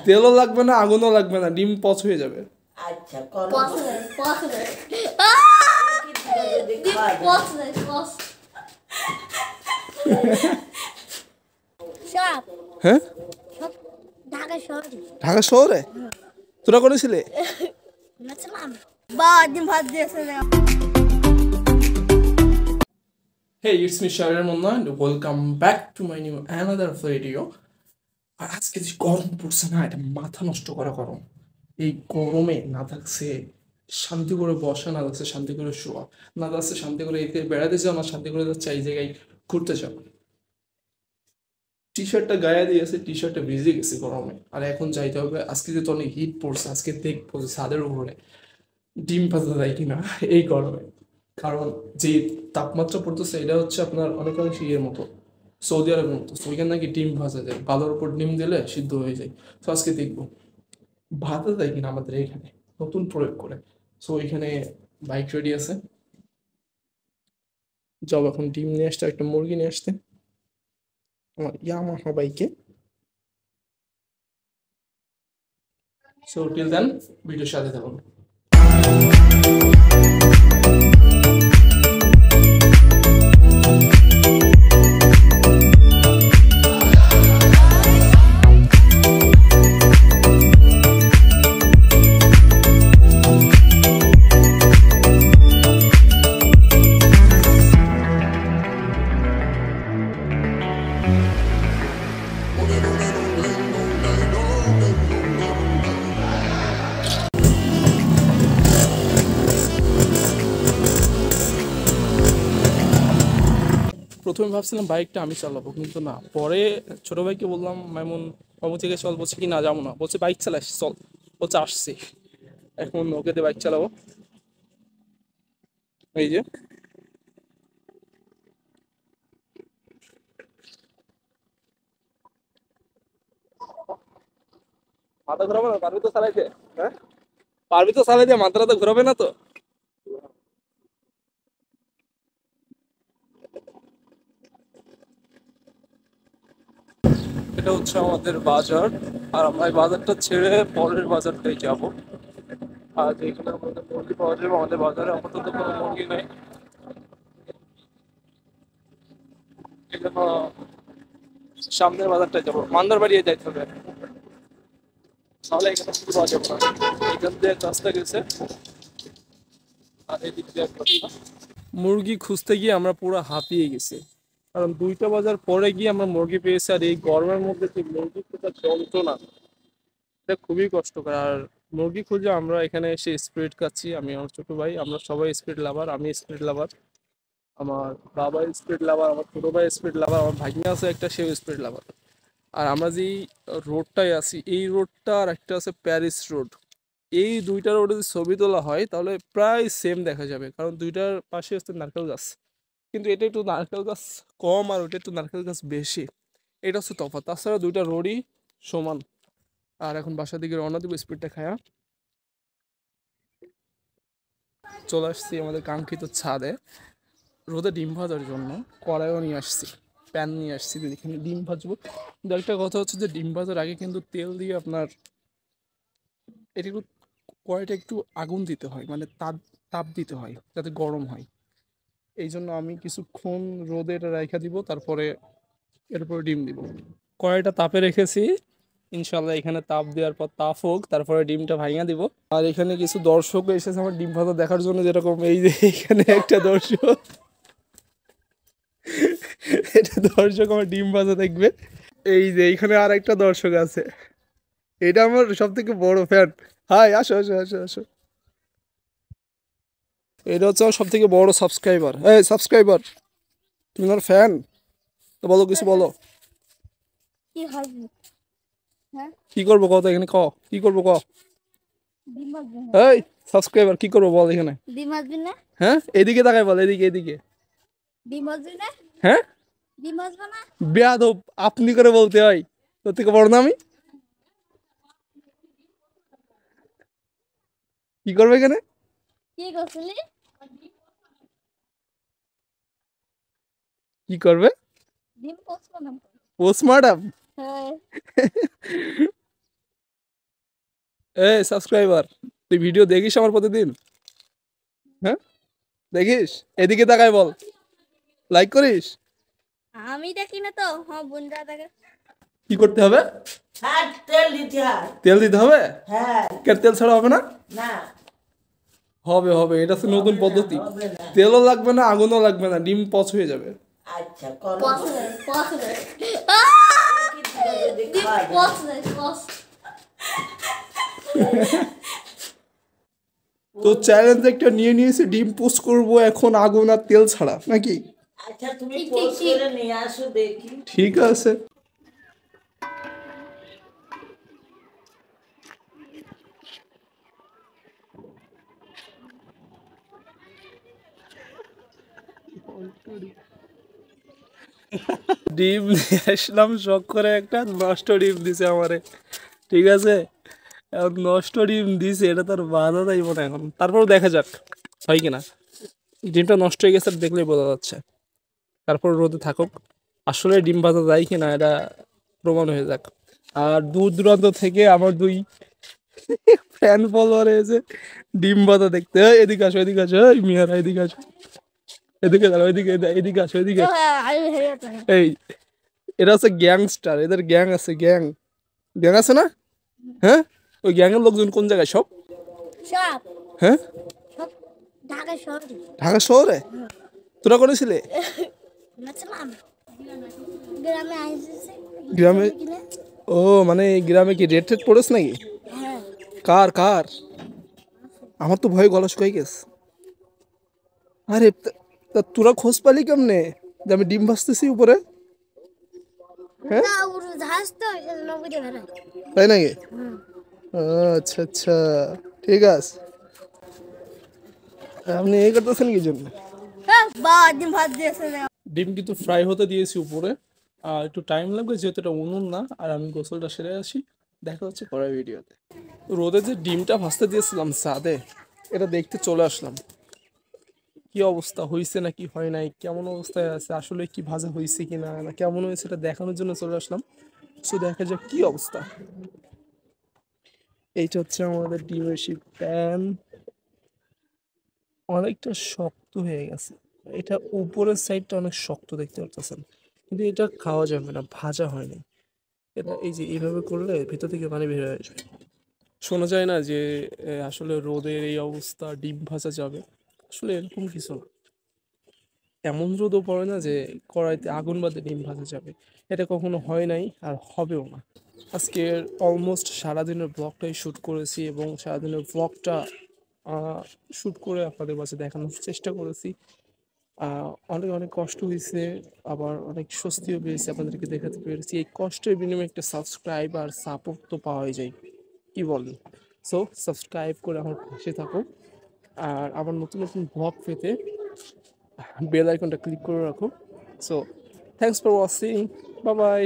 তেলও লাগবে না, আগুনও লাগবে না, ডিম পচ হয়ে যাবে। আচ্ছা হ্যাঁ ঢাকা শহরে তোরা করেছিলে? Hey, it's me Sharir Munna and welcome back to my new another video. আর আজকে যে গরম পড়ছে না, এটা মাথা নষ্ট করা গরম। এই গরমে না থাকছে শান্তি করে বসা, না থাকছে শান্তি করে শোয়া, না থাকছে শান্তি করে এতে বেড়াতে যাও, না শান্তি করে যাচ্ছে এই জায়গায় ঘুরতে যাও। টি শার্টটা গায়ে দিয়েছে, টি শার্টটা ভিজে গেছে গরমে। আর এখন যাইতে হবে, আজকে যেহেতু অনেক হিট পড়ছে, আজকে দেখবো যে ছাদের উপরে ডিম ভাজা যায় কিনা এই গরমে। কারণ যে তাপমাত্রা পড়তেছে এটা হচ্ছে আপনার অনেকাংশ ইয়ের মতো, সৌদি আরবের মতো। তো ওইখানে নাকি ডিম ভাজা যায়, বালুর উপর ডিম দিলে সিদ্ধ হয়ে যায়। তো আজকে দেখবো ভাজা যায় কিনা আমাদের এখানে নতুন প্রয়োগ করে। সো এখানে বাইক রেডি আছে, যাও এখন ডিম নিয়ে আসতে, একটা মুরগি নিয়ে আসতে আমার ইয়ামাহা বাইকে। সো টিল দেন ভিডিওর সাথে থাকুন। প্রথমে ভাবছিলাম বাইকটা আমি চালাবো, কিন্তু না, পরে ছোট ভাইকে বললাম মামুন মামু থেকে চল, বলছে কি না যাবো না, বলছে বাইক চালাস চল, বলছে আসছি। এখন ওকে দিয়ে বাইক চালাবো। এই যে মাথা ঘুরাবো না, পারবি তো চালাইতে? হ্যাঁ পারবি তো চালাইতে, মাথাটা তো ঘুরাবে না তো? এটা হচ্ছে আমাদের বাজার, আর আমরা এই বাজারটা ছেড়ে পরের বাজারটাই যাব। আর এখানে আমাদের মুরগি পাওয়া যাবে, আমাদের বাজারে আপাতত কোনো মুরগি নেই, এই জন্য সামনের বাজারটাই যাবো। মান্দার বাড়িয়ে যাইতে হবে, তাহলে এখানে মুরগি পাওয়া যাবে না। এখান দিয়ে এক রাস্তা গেছে আর এদিক দিয়ে এক রাস্তা। মুরগি খুঁজতে গিয়ে আমরা পুরো হাঁপিয়ে গেছি, কারণ 2টা বাজার পরে গিয়ে আমরা মুরগি পেয়েছি। আর এই গরমের মধ্যে যে মুরগি খোঁজার যন্ত্রণা, এটা খুবই কষ্টকর। আর মুরগি খুঁজে আমরা এখানে এসে স্পিরিট খাচ্ছি, আমি আমার ছোট ভাই, আমরা সবাই স্পিরিট লাভার। আমি স্পিরিট লাভার, আমার বাবা স্পিরিট লাভার, আমার ছোট ভাই স্পিরিট লাভার, আমার ভাগ্নে আছে একটা, সেও স্পিরিট লাভার। আর আমরা যেই রোডটায় আছি, এই রোডটা আর একটা আছে প্যারিস রোড, এই 2টা রোডে যদি ছবি তোলা হয় তাহলে প্রায় সেম দেখা যাবে, কারণ 2টার পাশে হচ্ছে নারকেল গাছ। কিন্তু এটা একটু নারকেল গাছ কম আর ওটা একটু নারকেল গাছ বেশি, এটা হচ্ছে তফাৎ। তাছাড়া 2টা রোডই সমান। আর এখন বাসার দিকে রওনা দিব স্পিডটা খায়া। চলে আসছি আমাদের কাঙ্ক্ষিত ছাদে রোদে ডিম ভাজার জন্য। কড়াইও নিয়ে আসছি, প্যান নিয়ে আসছি, এখানে ডিম ভাজবো। কিন্তু একটা কথা হচ্ছে যে ডিম ভাজার আগে কিন্তু তেল দিয়ে আপনার এটা একটু, কড়াইটা একটু আগুন দিতে হয়, মানে তাপ তাপ দিতে হয় যাতে গরম হয়। এই জন্য আমি কিছুক্ষণ রোদে এটা রেখে দিব, তারপরে এরপরে ডিম দিব। কড়াইটা তাপে রেখেছি, ইনশাল্লাহ এখানে তাপ দেওয়ার পর তাপ হোক, তারপরে ডিমটা ভাঙা দিব। আর এখানে কিছু দর্শক এসেছে আমার ডিম ভাজা দেখার জন্য, যেরকম এই যে এখানে একটা দর্শক, এটা দর্শক আমার ডিম ভাজা দেখবে। এই যে এইখানে আর একটা দর্শক আছে, এটা আমার সব থেকে বড় ফ্যান। হাই, আসো আসো আসো আসো। এটা হচ্ছে আমার সব থেকে বড় সাবস্ক্রাইবার। এই সাবস্ক্রাইবার, তুমি আমার ফ্যান তো বলো, কিছু বলো। কি করবো কত এখানে, ক কি করবো ক। এই সাবস্ক্রাইবার কি করবো বল এখানে। হ্যাঁ এদিকে তাকাই বল, এদিকে এদিকে। হ্যাঁ বেয়াদব আপনি করে বলতে হয়, তোর থেকে বড় না আমি। কি করবে এখানে, কি করবে? পোস্টমার্টম। এই সাবস্ক্রাইবার, তুই ভিডিও দেখিস আমার প্রতিদিন? হ্যাঁ দেখিস? এদিকে তাকাই বল, লাইক করিস? আমি দেখি না তো, হ্যাঁ বোনরা দেখে। কি করতে হবে? হ্যাঁ, তেল দিতে হয়। তেল দিতে হবে? হ্যাঁ। কেন তেল ছাড়া হবে না? না, হবে হবে, এটা হচ্ছে নতুন পদ্ধতি। হবে না। তেলও লাগবে না, আগুনও লাগবে না, ডিম পচ হয়ে যাবে। আচ্ছা, করো। পছন্দ যদি খাওয়া যায়। পছন্দ। তো চ্যালেঞ্জ একটা নিয়ে নিয়েছি, ডিম পোস্ট করব এখন আগুন আর তেল ছাড়া, নাকি? আচ্ছা, তুমি ঠিক, পোস্ট ঠিক। করে নিয়ে আসো দেখি। ঠিক আছে। ডিম নিয়ে আসলাম শখ করে, একটা নষ্ট ডিম দিছে আমারে। ঠিক আছে, এখন নষ্ট ডিম দিছে, এটা তার বাধা যাইব না এখন, তারপর দেখা যাক হয় কিনা। ডিমটা নষ্ট হয়ে গেছে দেখলেই বোঝা যাচ্ছে। তারপর রোদে থাকুক, আসলে ডিম ভাজা যায় কিনা এটা প্রমাণ হয়ে যাক। আর দূর দূরান্ত থেকে আমার দুই ফ্যান ফলোয়ার এসে ডিম ভাজা দেখতে, এই এদিকে আসো, এদিকে আসো, এই মিয়ারা এদিকে আসো, এদিকে দাঁড়াও, এদিকে এদিকে আসো, এদিকে। আমি হেরে যেতে। এই এরা হচ্ছে গ্যাংস্টার, এদের গ্যাং আছে, গ্যাং গ্যাং আছে না? হ্যাঁ, ওই গ্যাংয়ের লোকজন কোন জায়গায় সব? সব হ্যাঁ, সব ঢাকা শহরে ঢাকা শহরে। তোরা করেছিলে? নাচলাম গ্রামে আইসেছে গ্রামে? কিনে। ও মানে এই গ্রামে কি রেড টেড পড়েছ নাকি? হ্যাঁ, কার কার? আমার তো ভয়ে গলা শুকাই গেছে। আরে তা তোরা খোঁজ পালি কেমনে যে আমি ডিম ভাজতেছি উপরে? হ্যাঁ, না উড়ো জাহাজ তো এজন্য বুঝে বেড়ায়। তাই নাকি? আচ্ছা আচ্ছা, ঠিক আছে। আপনি এই করতেছেন কি জন্য? বা ডিম ভাত দিয়েছে না। ডিম কিন্তু ফ্রাই হতে দিয়েছি উপরে, আর একটু টাইম লাগবে যেহেতু এটা উনুন না। আর আমি গোসলটা সেরে আসি, দেখা হচ্ছে পরের ভিডিওতে। রোদে যে ডিমটা ভাজতে দিয়েছিলাম ছাদে, এটা দেখতে চলে আসলাম কি অবস্থা হয়েছে না কি হয় নাই, কেমন অবস্থায় আছে, আসলে কি ভাজা হয়েছে কি না, না কেমন হয়েছে এটা দেখানোর জন্য চলে আসলাম। সো দেখা যাক কি অবস্থা। এইটা হচ্ছে আমাদের ডিমের সেই প্যান, অনেকটা শক্ত হয়ে গেছে। এটা উপরের সাইডটা অনেক শক্ত দেখতে পাচ্ছেন, কিন্তু এটা খাওয়া যাবে না, ভাজা হয়নি। এটা এই যে এইভাবে করলে ভিতর থেকে পানি বের হয়ে আসবে। শোনা যায় না যে আসলে রোদের এই অবস্থা ডিম ভাজা যাবে, আসলে এরকম কিছু না। এমন রোদও পড়ে না যে কড়াইতে আগুন বাদে ডিম ভাজা যাবে, এটা কখনো হয় নাই আর হবেও না। আজকের অলমোস্ট সারাদিনের ব্লগটাই শ্যুট করেছি এবং সারাদিনের ব্লগটা শ্যুট করে আপনাদের কাছে দেখানোর চেষ্টা করেছি। অনেক অনেক কষ্ট হয়েছে, আবার অনেক স্বস্তিও পেয়েছি, আপনাদেরকে দেখাতে পেরেছি। এই কষ্টের বিনিময়ে একটা সাবস্ক্রাইব আর সাপোর্ট তো পাওয়াই যায়, কি বলেন? সো সাবস্ক্রাইব করে আমার পাশে থাকো, আর আবার নতুন নতুন ব্লগ পেতে বেল আইকনটা ক্লিক করে রাখো। So thanks for watching, bye bye.